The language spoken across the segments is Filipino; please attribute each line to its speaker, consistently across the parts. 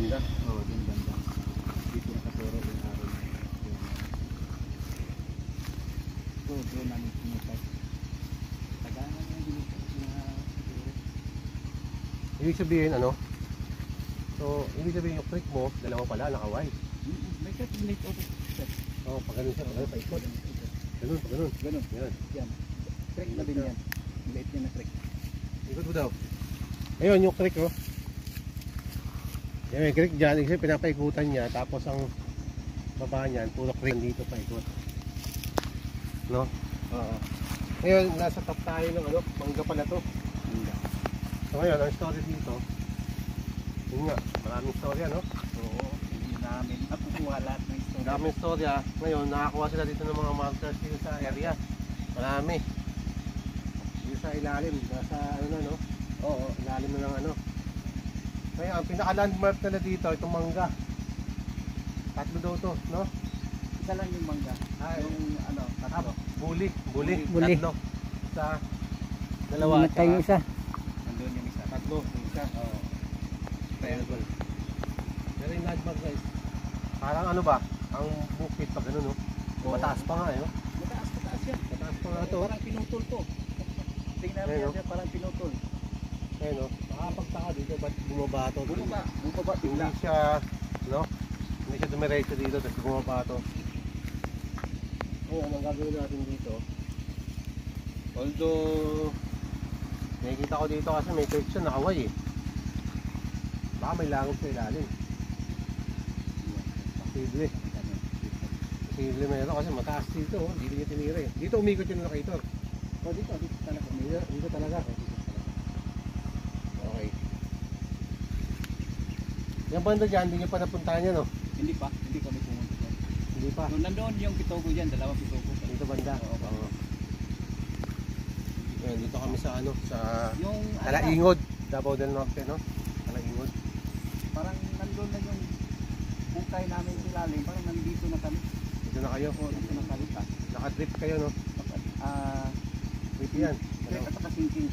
Speaker 1: banda?
Speaker 2: Oo, din banda. Dito nakaturo yung araw na. Doon namin pinutay. Tagaan na yung binutay na siguro.
Speaker 3: Ibig sabihin ano? So, ibig sabihin yung creek mo, dalawa pala, nakaway.
Speaker 2: May ka-minute auto.
Speaker 3: Oo, pag ganun siya, pag ganun, paikot. Ganun, pag ganun.
Speaker 2: Ganun.
Speaker 3: Yan.
Speaker 2: Yan. Creek na din yan. Liit niya na creek.
Speaker 3: Ikot mo daw. Ayun, yung creek oh. Yan, may creek dyan. Kasi pinapaikutan niya. Tapos ang baba niyan, puro creek dito paikot. No?
Speaker 2: Oo.
Speaker 3: Ngayon, nasa top tayo ng ano, mangga pala to. So ngayon, ang story dito, yun nga, maraming story ano?
Speaker 2: Oo. Hindi namin nakukuha lahat ng story.
Speaker 3: Maraming story ah. Ngayon, nakakuha sila dito ng mga markers dito sa area. Marami. Dito sa ilalim, nasa ano na no? Oo, ilalim na ng ano. Ngayon, ang pinaka-landmark nila dito, itong mangga. Tatlo daw to, no?
Speaker 2: Isa lang yung mangga. Yung ano, tatlo.
Speaker 3: Buli.
Speaker 4: Buli.
Speaker 3: Tatlo. Isa, dalawa.
Speaker 4: Namatay yung isa.
Speaker 2: Nandun yung isa.
Speaker 3: Tatlo, yung isa.
Speaker 2: Oo.
Speaker 3: Triangle. Pero yung landmark guys, parang ano ba? Ang bukid pa gano'n no? Mataas pa nga eh no?
Speaker 2: Mataas yan.
Speaker 3: Mataas pa nga to.
Speaker 2: Parang pinutol to. Tingnan mo yan siya, parang pinutol.
Speaker 3: Eh no? Nakapagtaka dito, ba't bumaba to?
Speaker 2: Bumaba,
Speaker 3: Hindi siya, no? Hindi siya dumiretso dito, tapos bumaba to. Oo, ang gagawin natin dito. Although, nakikita ko dito kasi may section nakaway eh. Baka may langit sa ilalim. Posible. Posible meron kasi mataas dito, oh. Dito niya tinira eh. Dito umikot yung locator.
Speaker 2: Oh, dito talaga.
Speaker 3: Dito talaga. Okay. Yung banda dyan, hindi nyo pa napuntahan yan, no?
Speaker 2: Hindi kami pumunta dyan.
Speaker 3: Hindi pa.
Speaker 2: Nung nandoon yung pitogo dyan, dalawang pitogo.
Speaker 3: Dito banda. Oo. Ayan, dito kami sa ano, sa
Speaker 2: Yung
Speaker 3: Talaingod, Davao del Norte, no? Talaingod.
Speaker 2: Parang nandoon na yung bukay namin ilalim, parang nandito na kami.
Speaker 3: Dito na kayo.
Speaker 2: Oo, dito na kami.
Speaker 3: Naka-trip kayo, no?
Speaker 2: Wait
Speaker 3: Yan.
Speaker 2: Kaya kataka-sinking.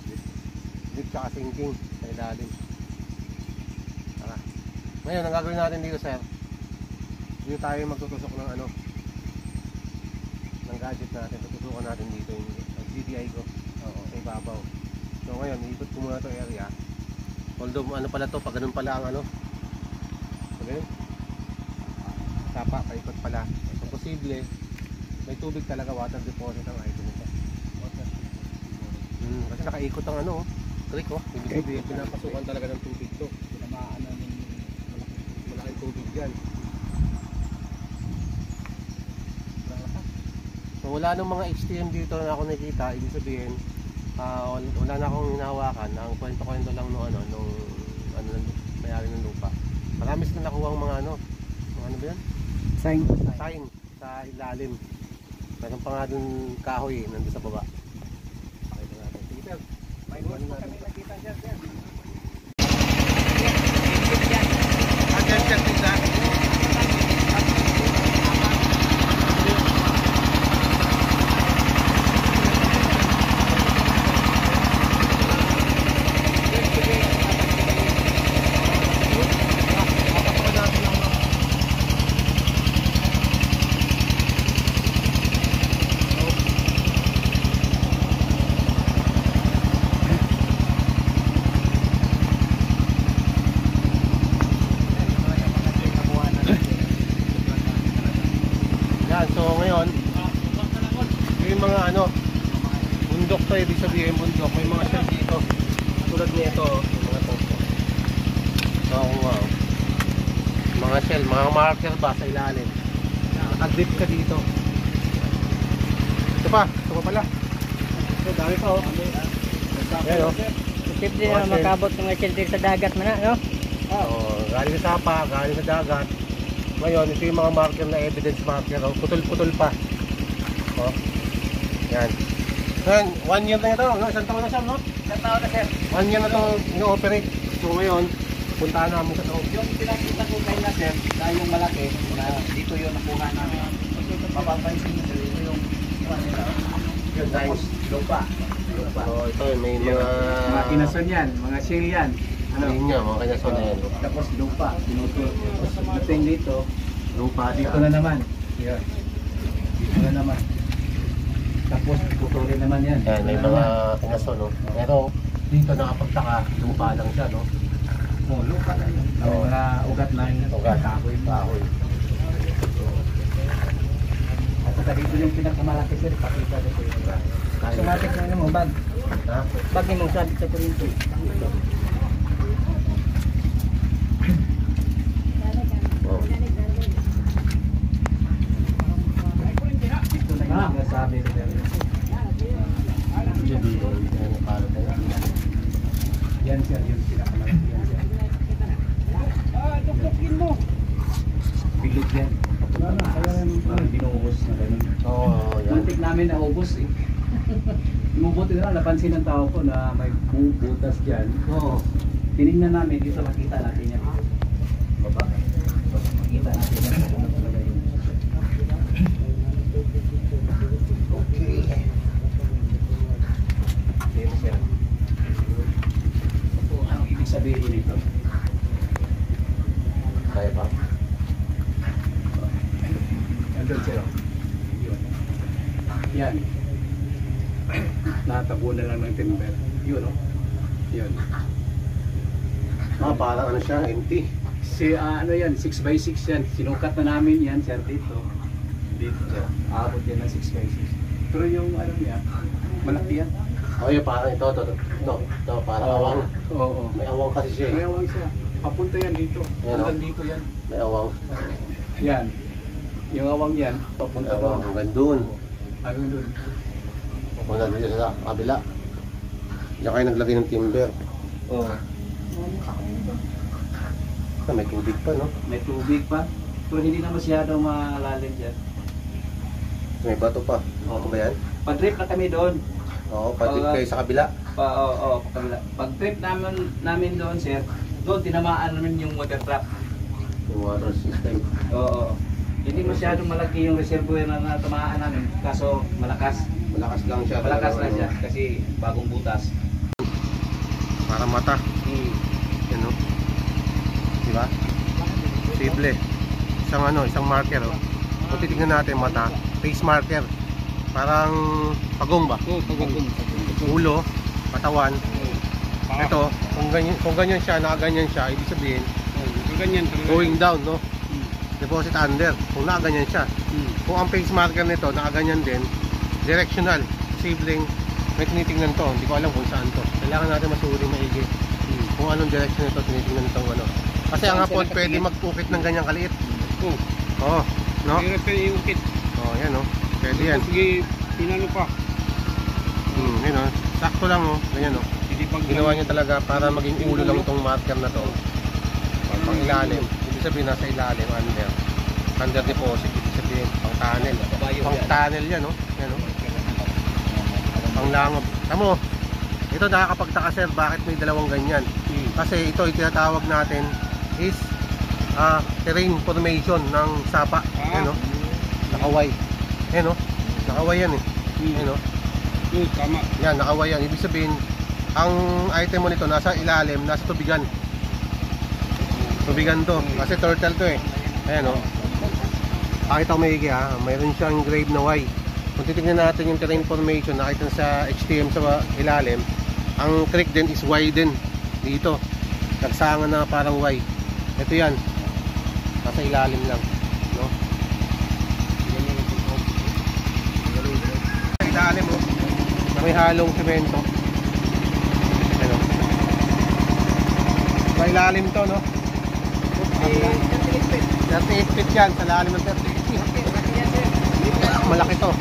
Speaker 3: Trip tsaka sinking sa ilalim. Tara. Ngayon, ang gagawin natin dito, sir, dito tayo magtutusok ng ano, ng gadget natin. Tutusukan natin dito yung GDI ko. Oo, sa ibabaw. So ngayon, ikot ko muna itong area. Although ano pala to, pag ganun pala ang ano. Pag ganun. Tapa, paikot pala. So posible, may tubig talaga, water deposit ang item nito. Kasi nakaikot ang ano, creek oh. Ibig sabihin, pinapasukan talaga ng tubig to.
Speaker 2: Tinamaan namin
Speaker 3: Malaking tubig dyan. So wala nang mga HTM dito na ako nakikita. Ibig sabihin, wala na akong hinahawakan. Ang kwento-kwento lang nung ano, may-ari ng lupa. Marami silang nakuha ang mga ano ba yan?
Speaker 4: Sign.
Speaker 3: Sign sa ilalim. Meron pa nga dun kahoy nandun sa baba. Pakita natin. Sige sir, may iwan natin.
Speaker 2: nakita siya.
Speaker 3: Check pizza. Bundok to, ibig sabihin bundok. May mga shell dito. Tulad nito, yung mga to. Oo, wow. Mga shell, mga marker ba sa ilalim. Nakadip ka dito. Ito pa pala. Ito, dami pa oh. Ayan oh.
Speaker 4: Posible na makabot ng shelter sa dagat man na, no?
Speaker 3: Oo, galing sa sapa, galing sa dagat. Ngayon, ito yung mga marker na evidence marker. Oh. Putol-putol pa. Oh. Yan. Ngayon, 1 year na ito, no? Isang taon na siya, no?
Speaker 2: Isang taon na sir.
Speaker 3: 1 year na ito ino-operate. So ngayon, puntahan namin sa loob.
Speaker 2: Yung pinakita ko kayo na sir, na yung malaki, na dito yung nakuha namin. Mapapansin nyo sir, ito yung
Speaker 3: Yun, nice.
Speaker 2: lupa.
Speaker 3: So ito, may mga...
Speaker 2: Mga inason yan, mga shell yan.
Speaker 3: Linya, mga kanyason na yan.
Speaker 2: Tapos lupa, tinuturo. Tapos dating dito,
Speaker 3: Lupa
Speaker 2: dito
Speaker 3: siya.
Speaker 2: na naman. Yan. Dito na naman. Tapos putulin naman yan.
Speaker 3: Yan, may
Speaker 2: Dito na
Speaker 3: mga
Speaker 2: naman.
Speaker 3: kanyason, no? Pero dito nakapagtaka, lupa lang siya, no?
Speaker 2: Oh, lupa lang yan. May mga ugat lang.
Speaker 3: Ugat.
Speaker 2: Kahoy.
Speaker 3: Kahoy.
Speaker 2: At saka dito yung pinakamalaki sir, pakita dito yung
Speaker 4: Automatic na ano mo, bag.
Speaker 3: Ha?
Speaker 4: Bag ni mong sabit sa kurinto.
Speaker 3: Oh.
Speaker 2: dito na yung nasabi ko sir.
Speaker 3: Diyan dito, yan ang palo tayo.
Speaker 2: Yan sir, yung pinakamalaki yan sir. Bilog yan. Parang binuhos na ganun.
Speaker 3: Oo, yan.
Speaker 2: Muntik namin na ubos eh. Mabuti na lang, napansin ng tao ko na may butas dyan.
Speaker 3: Oo.
Speaker 2: Tinignan namin, dito makita natin yan. Baba. Makita natin yan. Ano talaga yun.
Speaker 3: Okay.
Speaker 2: Dito sir. Anong ibig sabihin nito?
Speaker 3: Kaya pa?
Speaker 2: Andun sir. Yun. Yan. Natabo na lang ng timber. Yun o. Yun.
Speaker 3: Parang ano siya, empty.
Speaker 2: Ano yan, 6x6 yan. Sinukat na namin yan sir dito. Dito sir. Aabot yan ng 6x6. Pero yung ano niya, malaki yan.
Speaker 3: Oh, yun, parang ito, parang awang.
Speaker 2: Oo.
Speaker 3: May awang kasi siya
Speaker 2: May
Speaker 3: eh.
Speaker 2: awang siya. Papunta yan dito.
Speaker 3: Yan,
Speaker 2: Hanggang
Speaker 3: oh.
Speaker 2: dito yan.
Speaker 3: May awang.
Speaker 2: Yan. Yung awang yan, papunta
Speaker 3: Awang,
Speaker 2: doon.
Speaker 3: hanggang doon.
Speaker 2: Hanggang doon.
Speaker 3: Hanggang dito sa kabila. Diyan kayo naglagay ng timber.
Speaker 2: Oo.
Speaker 3: May tubig pa, no?
Speaker 2: May tubig pa. Pero hindi na masyadong malalim dyan.
Speaker 3: May bato pa. Ano ba yan?
Speaker 2: Pag-trip na kami doon.
Speaker 3: Oo, pati kayo sa kabila.
Speaker 2: Oo, kabila. Pag-trip namin doon, sir, doon tinamaan namin yung water trap.
Speaker 3: Yung water system.
Speaker 2: Oo. Hindi masyadong malaki yung reservoir na natamaan namin. Kaso malakas.
Speaker 3: Malakas lang siya.
Speaker 2: Malakas na
Speaker 3: talagang
Speaker 2: siya
Speaker 3: ano.
Speaker 2: kasi bagong butas.
Speaker 3: Para mata. Yan, no? Diba? Simple. Isang marker, oh. Kung titignan natin mata, face marker. Parang pagong ba?
Speaker 2: Oo, pagong.
Speaker 3: Ulo, katawan. Ito, kung ganyan siya, nakaganyan siya, ibig sabihin,
Speaker 2: Ganyan.
Speaker 3: going down, no? Deposit under, kung nakaganyan siya. Kung ang face marker nito, nakaganyan din, directional, sibling, may tinitingnan to, hindi ko alam kung saan to. Kailangan natin masuri maigi kung anong direction nito, tinitingnan itong ano. Kasi ang hapon, pwede magpukit ng ganyang kaliit. Oo, no?
Speaker 2: Hirap kayo iukit.
Speaker 3: Oo, yan, no? Pwede yan.
Speaker 2: Sige, pinano pa.
Speaker 3: Yun, no? Sakto lang, oh. Ganyan, no? Ginawa niya talaga para maging ulo lang itong marker na to. Pang ilalim, ibig sabihin nasa ilalim, under deposit, ibig sabihin pang tunnel yan, no? Yan, no? Pang langob. Tamo, ito nakakapagtaka sir, bakit may dalawang ganyan? Kasi ito itinatawag natin is terrain formation ng sapa. Yan, no? Nakaway. Yan, no? Nakaway yan, eh. Yan, no?
Speaker 2: Tama.
Speaker 3: Yan, nakaway yan. Ibig sabihin, ang item mo nito nasa ilalim, nasa tubigan. Tubigan to, kasi turtle to eh. Ayan, o. Pakita ko maigi, ha. Mayroon siyang engraved na Y. Kung titignan natin yung terrain formation, nakita sa HTM sa ilalim, ang creek din is Y din. Dito. Nagsangan na parang Y. Ito yan. Nasa ilalim lang. No? Ilalim, o. May halong semento. Ano? Sa ilalim to, no? 38 feet yan, sa lalim ng 38 feet. Malaki to.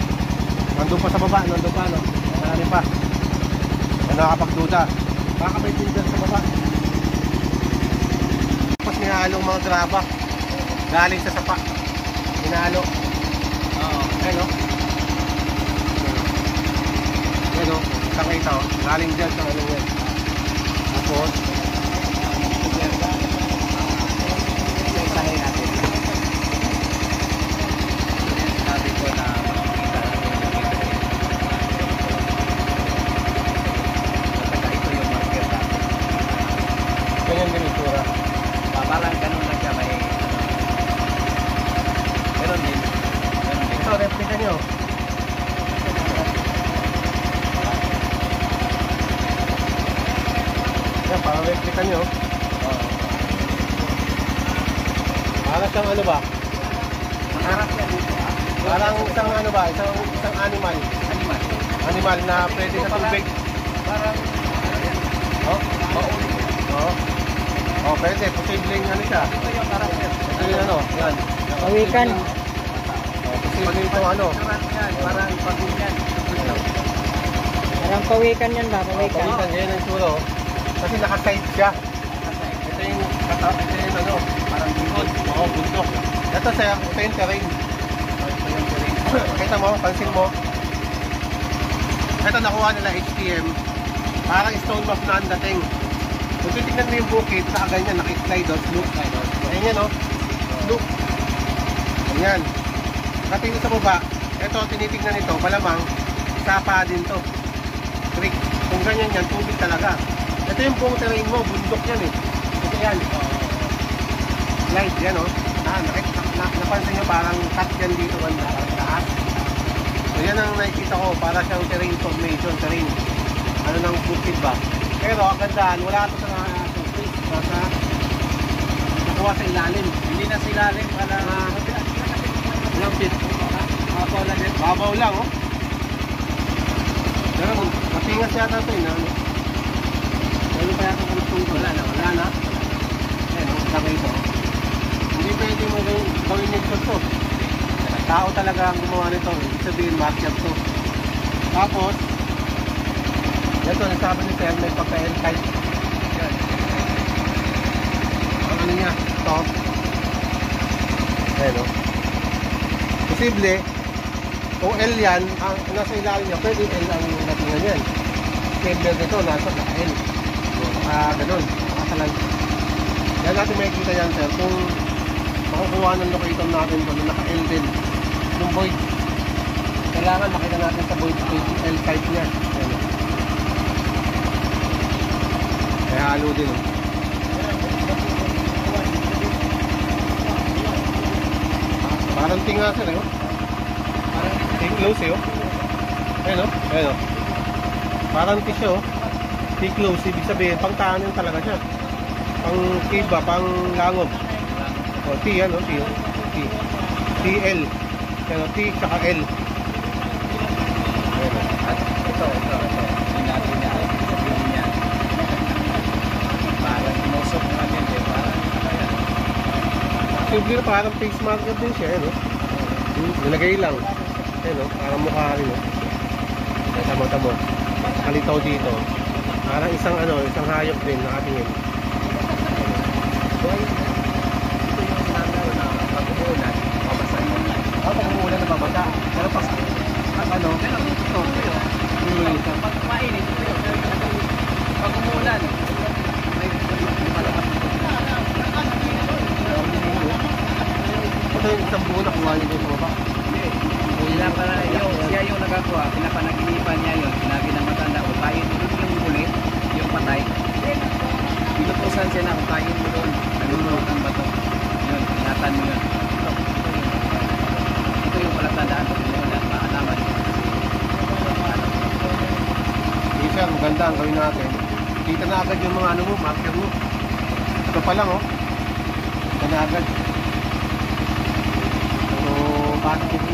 Speaker 3: Nandun pa sa baba, nandun pa, no? Malalim pa. Yan nakakapagduda. Baka may timber sa baba. Tapos hinahalong mga graba. Galing sa sapa. Hinalo. Oo. Ayan, no? Ayan, no? Nakita, oh. Galing dyan sa ano yan. Tapos,
Speaker 2: Sabi ko na makikita natin ito yung marker natin.
Speaker 3: Kita nyo? Para siyang ano ba?
Speaker 2: Harap yan dito.
Speaker 3: Parang isang ano ba? Isang animal.
Speaker 2: Animal.
Speaker 3: Animal na pwede sa tubig.
Speaker 2: Parang,
Speaker 3: Oh?
Speaker 2: mauli.
Speaker 3: Oo. Oh, pwede. Posibleng ano siya.
Speaker 2: Ito yung harap yan.
Speaker 3: Ito yung ano. Yan.
Speaker 4: Pawikan.
Speaker 3: Oh, posibleng ito ano.
Speaker 2: Parang pagod yan.
Speaker 4: Parang pawikan yan ba?
Speaker 3: Oh,
Speaker 4: Pawikan.
Speaker 3: pawikan. Yan ang suro. Kasi naka-side siya. Ito yung ano.
Speaker 2: Parang bundok.
Speaker 3: Oo, bundok. Ito yung terrain. Kita mo, pansin mo. Ito nakuha nila HTM. Parang stone buff na ang dating. Kung titignan mo yung bukid, nakaganyan, naka-slide o, slope. Ayan yan o. Slope. Ayan. Nakatingin sa baba, ito, tinitignan ito, malamang, sapa din to. Creek. Kung ganyan yan, tubig talaga. Ito yung buong terrain mo, bundok yan eh. Ito yan. Slide, yan o. Napansin nyo, parang cut yan dito, parang taas. So yan ang nakikita ko, para siyang terrain formation, terrain. Ano ng bukid ba? Pero ang gandaan, wala ito sa surface. Nasa nakuha sa ilalim.
Speaker 2: Hindi na sa ilalim.
Speaker 3: Ilang feet?
Speaker 2: Mabaw lang din.
Speaker 3: Babaw lang, oh. Pero matingas yata ito, eh. Ano? Ano pa yata kung itong wala na? Wala na? Ayan, oh, laki ito. Hindi pwede mo gawin nito to. Tao talaga ang gumawa nito. Ibig sabihin, market to. Tapos, ito, nasabi ni Sir, may pagka-L-type. Ang ano niya, ito. Ayan, oh. Posible, kung L yan, ang nasa ilalim niya, pwede L ang natingan yan. Cable nito, nasa naka-L. Ganun, nakasalan. Yan natin makikita yan, Sir, kung makukuha ng locator natin kung naka-L din. Yung void, kailangan makita natin sa void L-type niya. Ayan, oh. Kaya halo din, oh. Parang tinga sir, eh, oh. Parang T-close, eh, oh. Ayan, oh. Ayan, oh. Parang tissue, oh. T-close, ibig sabihin, pang tahanin talaga siya. Pang cave ba, pang langob. O, T, yan, oh. T, oh. T. TL. Ayan, oh. T, tsaka L. Ayan, oh.
Speaker 2: At ito. Hindi natin niya. Sabihin niya. Parang inusok na din. Parang ayan.
Speaker 3: Simple na parang face marker din siya, ano? Nilagay lang. Ano? Parang mukha rin, no? Tamo. Kalitaw dito. Parang isang isang hayop din nakatingin.
Speaker 2: Ito yung sinabi na pag umuulan, babasa yun.
Speaker 3: Pag umuulan na babasa.
Speaker 2: Pero pas, pag mainit, pag umuulan, may malakas.
Speaker 3: Ito yung isang buo na kuha niyo dito sa baba.
Speaker 2: Siya yung nagakuha, pinapanaginipan niya yun, sinabi ng matanda, kung tayo tulog yung huli, yung patay, pinutusan siya na kung tayo mo doon, nalulunod ang bato. Yun, ingatan mo yun. Ito yung palatandaan pag umuulan, maalaman.
Speaker 3: Hindi sir, maganda ang gawin natin. Kita na agad yung mga mo, marker mo. Ito pa lang, oh. Kita na agad. So, bakit yung